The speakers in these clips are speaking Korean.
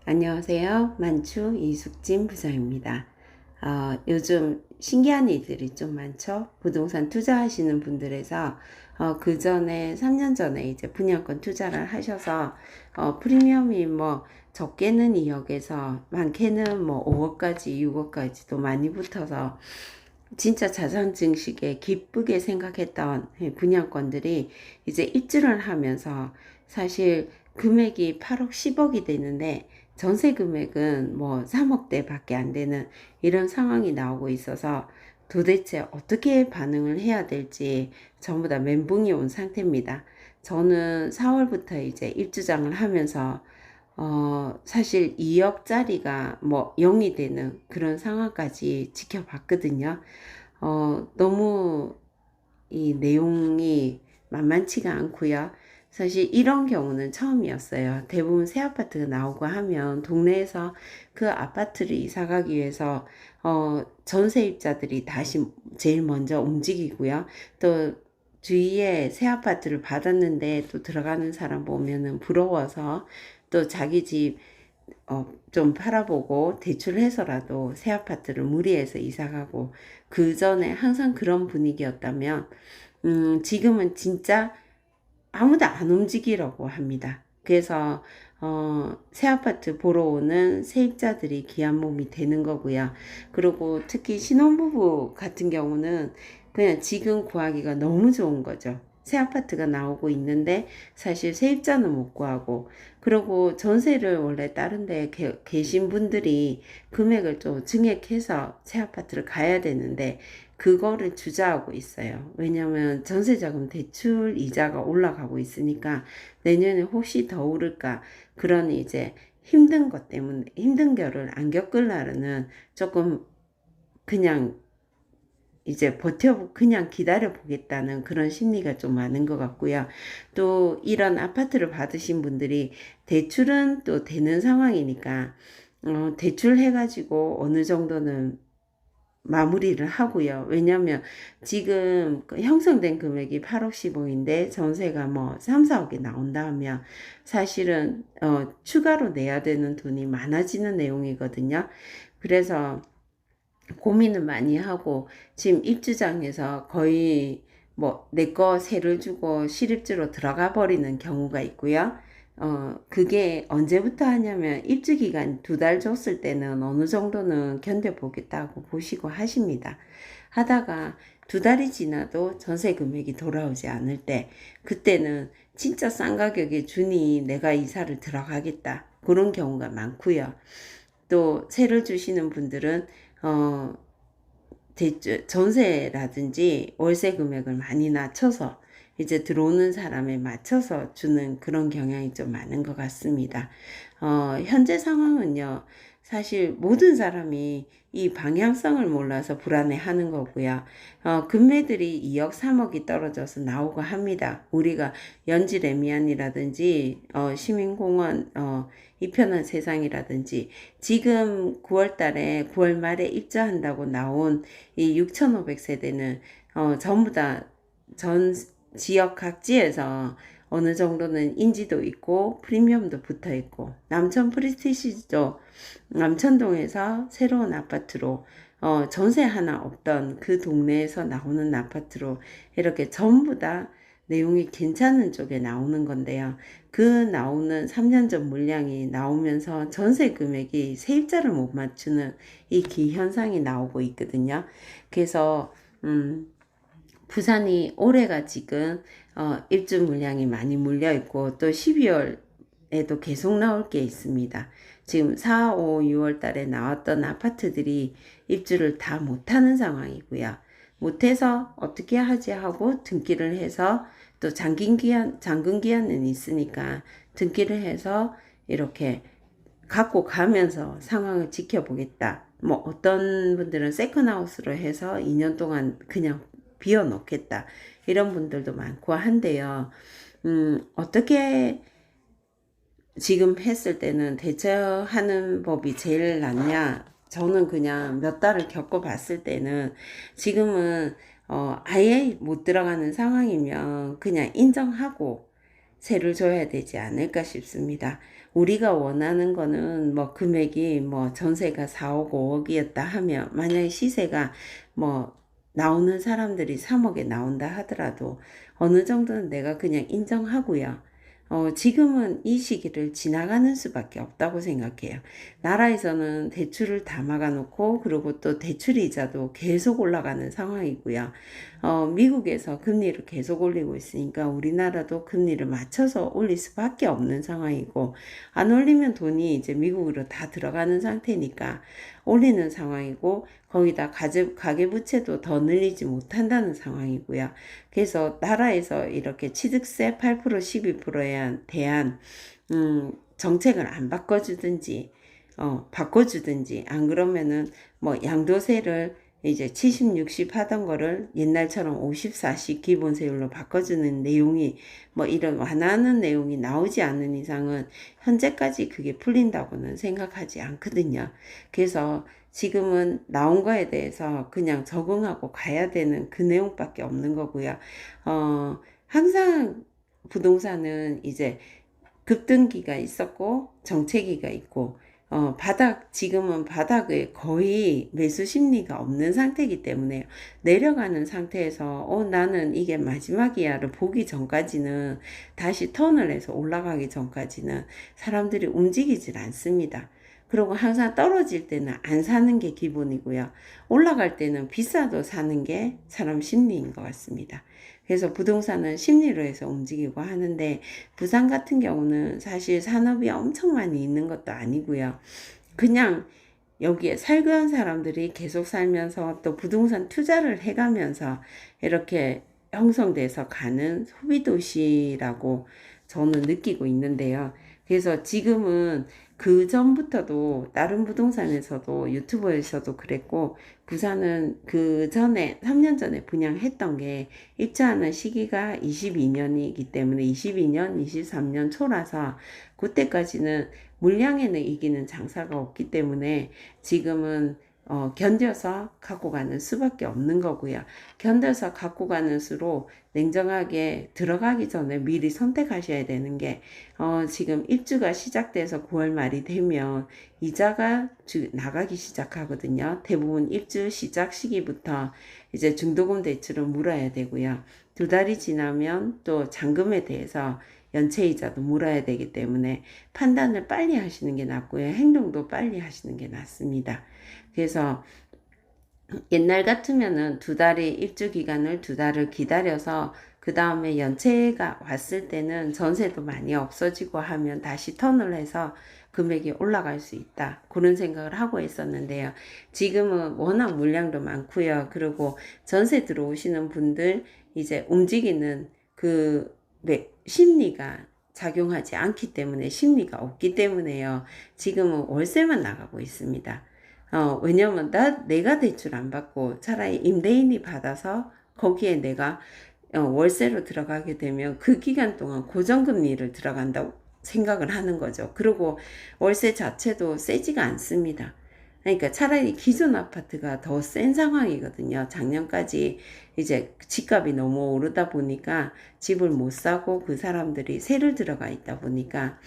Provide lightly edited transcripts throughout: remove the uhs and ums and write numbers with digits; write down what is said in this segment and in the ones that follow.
안녕하세요. 만추 이숙진 부장입니다. 요즘 신기한 일들이 좀 많죠? 부동산 투자하시는 분들에서 그 전에 3년 전에 이제 분양권 투자를 하셔서 프리미엄이 뭐 적게는 2억에서 많게는 뭐 5억까지 6억까지도 많이 붙어서 진짜 자산 증식에 기쁘게 생각했던 분양권들이 이제 입주를 하면서 사실 금액이 8억 10억이 되는데 전세 금액은 뭐 3억대 밖에 안 되는 이런 상황이 나오고 있어서 도대체 어떻게 반응을 해야 될지 전부 다 멘붕이 온 상태입니다. 저는 4월부터 이제 입주장을 하면서 사실 2억짜리가 뭐 0이 되는 그런 상황까지 지켜봤거든요. 너무 이 내용이 만만치가 않고요. 사실 이런 경우는 처음이었어요. 대부분 새 아파트가 나오고 하면 동네에서 그 아파트를 이사 가기 위해서 전세입자들이 다시 제일 먼저 움직이고요. 또 주위에 새 아파트를 받았는데 또 들어가는 사람 보면은 부러워서 또 자기 집 좀 팔아보고 대출해서라도 새 아파트를 무리해서 이사가고 그 전에 항상 그런 분위기였다면 지금은 진짜 아무도 안 움직이려고 합니다. 그래서 새 아파트 보러 오는 세입자들이 귀한 몸이 되는 거고요. 그리고 특히 신혼부부 같은 경우는 그냥 지금 구하기가 너무 좋은 거죠. 새 아파트가 나오고 있는데 사실 세입자는 못 구하고 그리고 전세를 원래 다른 데 계신 분들이 금액을 좀 증액해서 새 아파트를 가야 되는데 그거를 주저하고 있어요. 왜냐면 전세자금 대출 이자가 올라가고 있으니까 내년에 혹시 더 오를까 그런 이제 힘든 것 때문에 힘든 겨를 안 겪으려는 조금 그냥 이제 그냥 기다려 보겠다는 그런 심리가 좀 많은 것 같고요. 또 이런 아파트를 받으신 분들이 대출은 또 되는 상황이니까 대출 해가지고 어느 정도는 마무리를 하고요. 왜냐면 지금 형성된 금액이 8억 10억인데 전세가 뭐 3, 4억이 나온다 하면 사실은 추가로 내야 되는 돈이 많아지는 내용이거든요. 그래서 고민을 많이 하고 지금 입주장에서 거의 뭐 내 거 세를 주고 실입주로 들어가 버리는 경우가 있고요. 그게 언제부터 하냐면 입주 기간 2달 줬을 때는 어느 정도는 견뎌보겠다고 보시고 하십니다. 하다가 2달이 지나도 전세 금액이 돌아오지 않을 때 그때는 진짜 싼 가격에 주니 내가 이사를 들어가겠다. 그런 경우가 많고요. 또 세를 주시는 분들은 어, 전세라든지 월세 금액을 많이 낮춰서 이제 들어오는 사람에 맞춰서 주는 그런 경향이 좀 많은 것 같습니다. 현재 상황은요, 사실 모든 사람이 이 방향성을 몰라서 불안해하는 거고요. 금매들이 2억, 3억이 떨어져서 나오고 합니다. 우리가 연지 레미안이라든지 시민공원 이편한 세상이라든지 지금 9월 달에 9월 말에 입주한다고 나온 이 6,500세대는 전부 다 전 지역 각지에서 어느 정도는 인지도 있고 프리미엄도 붙어 있고 남천 프리스티지도 남천동에서 새로운 아파트로 전세 하나 없던 그 동네에서 나오는 아파트로 이렇게 전부 다 내용이 괜찮은 쪽에 나오는 건데요. 그 나오는 3년 전 물량이 나오면서 전세 금액이 세입자를 못 맞추는 이 기현상이 나오고 있거든요. 그래서 부산이 올해가 지금 입주 물량이 많이 물려 있고 또 12월에도 계속 나올 게 있습니다. 지금 4, 5, 6월 달에 나왔던 아파트들이 입주를 다 못하는 상황이고요. 못해서 어떻게 하지 하고 등기를 해서 또 잠금 기한은 있으니까 등기를 해서 이렇게 갖고 가면서 상황을 지켜보겠다. 뭐 어떤 분들은 세컨하우스로 해서 2년 동안 그냥 비워놓겠다. 이런 분들도 많고 한데요. 어떻게 지금 했을 때는 대처하는 법이 제일 낫냐? 저는 그냥 몇 달을 겪어봤을 때는 지금은 아예 못 들어가는 상황이면 그냥 인정하고 세를 줘야 되지 않을까 싶습니다. 우리가 원하는 거는 뭐 금액이 뭐 전세가 4억 5억이었다 하면 만약에 시세가 뭐 나오는 사람들이 3억에 나온다 하더라도 어느 정도는 내가 그냥 인정하고요. 지금은 이 시기를 지나가는 수밖에 없다고 생각해요. 나라에서는 대출을 다 막아놓고 그리고 또 대출 이자도 계속 올라가는 상황이고요. 미국에서 금리를 계속 올리고 있으니까 우리나라도 금리를 맞춰서 올릴 수밖에 없는 상황이고 안 올리면 돈이 이제 미국으로 다 들어가는 상태니까 올리는 상황이고 거기다 가계부채도 더 늘리지 못한다는 상황이고요. 그래서 나라에서 이렇게 취득세 8% 12%에 대한 정책을 안 바꿔주든지 바꿔주든지 안 그러면은 뭐 양도세를 이제 70, 60 하던 거를 옛날처럼 50, 40 기본세율로 바꿔주는 내용이 뭐 이런 완화하는 내용이 나오지 않는 이상은 현재까지 그게 풀린다고는 생각하지 않거든요. 그래서 지금은 나온 거에 대해서 그냥 적응하고 가야 되는 그 내용밖에 없는 거고요. 항상 부동산은 이제 급등기가 있었고 정체기가 있고 지금은 바닥에 거의 매수 심리가 없는 상태이기 때문에 내려가는 상태에서 나는 이게 마지막이야를 보기 전까지는 다시 턴을 해서 올라가기 전까지는 사람들이 움직이질 않습니다. 그리고 항상 떨어질 때는 안 사는 게 기본이고요. 올라갈 때는 비싸도 사는 게 사람 심리인 것 같습니다. 그래서 부동산은 심리로 해서 움직이고 하는데 부산 같은 경우는 사실 산업이 엄청 많이 있는 것도 아니고요. 그냥 여기에 살던 사람들이 계속 살면서 또 부동산 투자를 해가면서 이렇게 형성돼서 가는 소비도시라고 저는 느끼고 있는데요. 그래서 지금은 그 전부터도 다른 부동산에서도 유튜브에서도 그랬고 부산은 그 전에 3년 전에 분양했던 게 입주하는 시기가 22년이기 때문에 22년, 23년 초라서 그때까지는 물량에는 이기는 장사가 없기 때문에 지금은 견뎌서 갖고 가는 수밖에 없는 거고요. 견뎌서 갖고 가는 수로 냉정하게 들어가기 전에 미리 선택하셔야 되는 게 지금 입주가 시작돼서 9월 말이 되면 이자가 나가기 시작하거든요. 대부분 입주 시작 시기부터 이제 중도금 대출을 물어야 되고요. 2달이 지나면 또 잔금에 대해서 연체이자도 물어야 되기 때문에 판단을 빨리 하시는 게 낫고요. 행동도 빨리 하시는 게 낫습니다. 그래서 옛날 같으면은 2달의 입주 기간을 2달을 기다려서 그 다음에 연체가 왔을 때는 전세도 많이 없어지고 하면 다시 턴을 해서 금액이 올라갈 수 있다. 그런 생각을 하고 있었는데요. 지금은 워낙 물량도 많고요. 그리고 전세 들어오시는 분들 이제 움직이는 그 심리가 작용하지 않기 때문에 심리가 없기 때문에요. 지금은 월세만 나가고 있습니다. 왜냐면 내가 대출 안 받고 차라리 임대인이 받아서 거기에 내가 월세로 들어가게 되면 그 기간 동안 고정금리를 들어간다고 생각을 하는 거죠. 그리고 월세 자체도 세지가 않습니다. 그러니까 차라리 기존 아파트가 더 센 상황이거든요. 작년까지 이제 집값이 너무 오르다 보니까 집을 못 사고 그 사람들이 세를 들어가 있다 보니까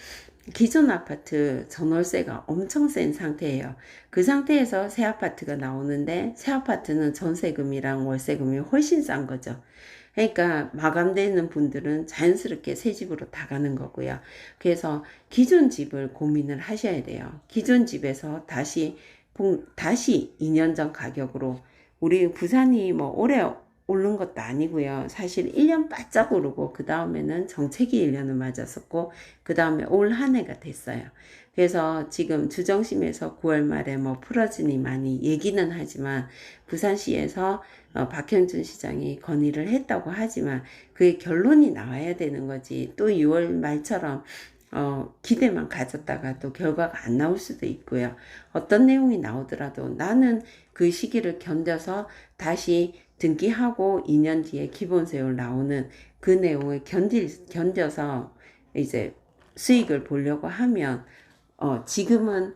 기존 아파트 전월세가 엄청 센 상태예요. 그 상태에서 새 아파트가 나오는데 새 아파트는 전세금이랑 월세금이 훨씬 싼 거죠. 그러니까 마감되는 분들은 자연스럽게 새 집으로 다 가는 거고요. 그래서 기존 집을 고민을 하셔야 돼요. 기존 집에서 다시 2년 전 가격으로 우리 부산이 뭐 올해 오른 것도 아니고요. 사실 1년 바짝 오르고 그 다음에는 정체기 1년을 맞았었고 그 다음에 올 한 해가 됐어요. 그래서 지금 주정심에서 9월 말에 뭐 풀어지니 많이 얘기는 하지만 부산시에서 박형준 시장이 건의를 했다고 하지만 그게 결론이 나와야 되는 거지 또 6월 말처럼 기대만 가졌다가 또 결과가 안 나올 수도 있고요. 어떤 내용이 나오더라도 나는 그 시기를 견뎌서 다시 등기하고 2년 뒤에 기본세율 나오는 그 내용을 견뎌서 이제 수익을 보려고 하면 지금은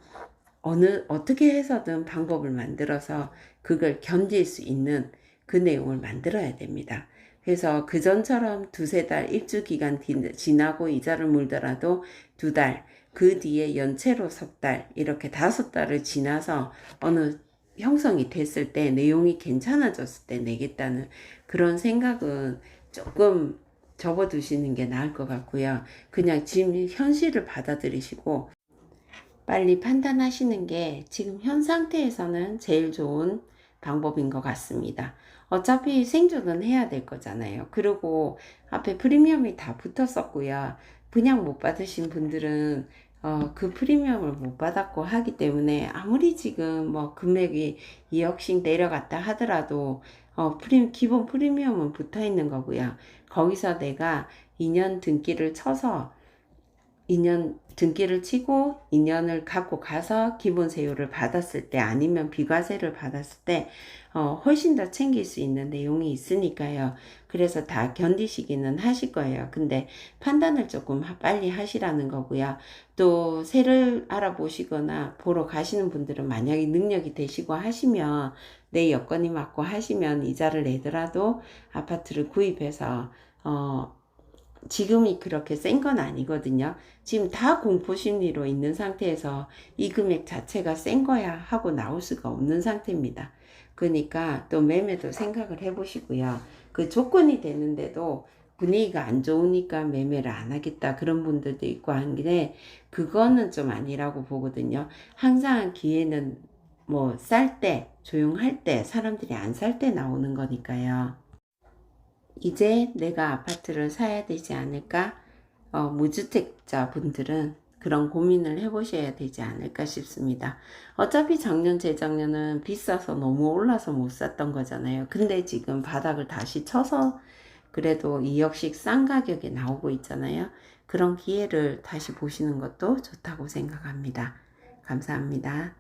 어떻게 해서든 방법을 만들어서 그걸 견딜 수 있는 그 내용을 만들어야 됩니다. 해서 그전처럼 두세 달 입주 기간 지나고 이자를 물더라도 2달, 그 뒤에 연체로 3달, 이렇게 5달을 지나서 어느 형성이 됐을 때 내용이 괜찮아졌을 때 내겠다는 그런 생각은 조금 접어두시는 게 나을 것 같고요. 그냥 지금 현실을 받아들이시고 빨리 판단하시는 게 지금 현 상태에서는 제일 좋은 방법인 것 같습니다. 어차피 생존은 해야 될 거잖아요. 그리고 앞에 프리미엄이 다 붙었었고요. 분양 못 받으신 분들은 그 프리미엄을 못 받았고 하기 때문에 아무리 지금 뭐 금액이 2억씩 내려갔다 하더라도 기본 프리미엄은 붙어 있는 거고요. 거기서 내가 2년 등기를 쳐서 2년 등기를 치고 2년을 갖고 가서 기본 세율을 받았을 때 아니면 비과세를 받았을 때 훨씬 더 챙길 수 있는 내용이 있으니까요. 그래서 다 견디시기는 하실 거예요. 근데 판단을 조금 빨리 하시라는 거고요. 또 세를 알아보시거나 보러 가시는 분들은 만약에 능력이 되시고 하시면 내 여건이 맞고 하시면 이자를 내더라도 아파트를 구입해서 지금이 그렇게 센 건 아니거든요. 지금 다 공포심리로 있는 상태에서 이 금액 자체가 센 거야 하고 나올 수가 없는 상태입니다. 그러니까 또 매매도 생각을 해보시고요. 그 조건이 되는데도 분위기가 안 좋으니까 매매를 안 하겠다 그런 분들도 있고 한데 그거는 좀 아니라고 보거든요. 항상 기회는 뭐 쌀 때, 조용할 때, 사람들이 안 살 때 나오는 거니까요. 이제 내가 아파트를 사야 되지 않을까? 무주택자 분들은 그런 고민을 해보셔야 되지 않을까 싶습니다. 어차피 작년, 재작년은 비싸서 너무 올라서 못 샀던 거잖아요. 근데 지금 바닥을 다시 쳐서 그래도 2억씩 싼 가격에 나오고 있잖아요. 그런 기회를 다시 보시는 것도 좋다고 생각합니다. 감사합니다.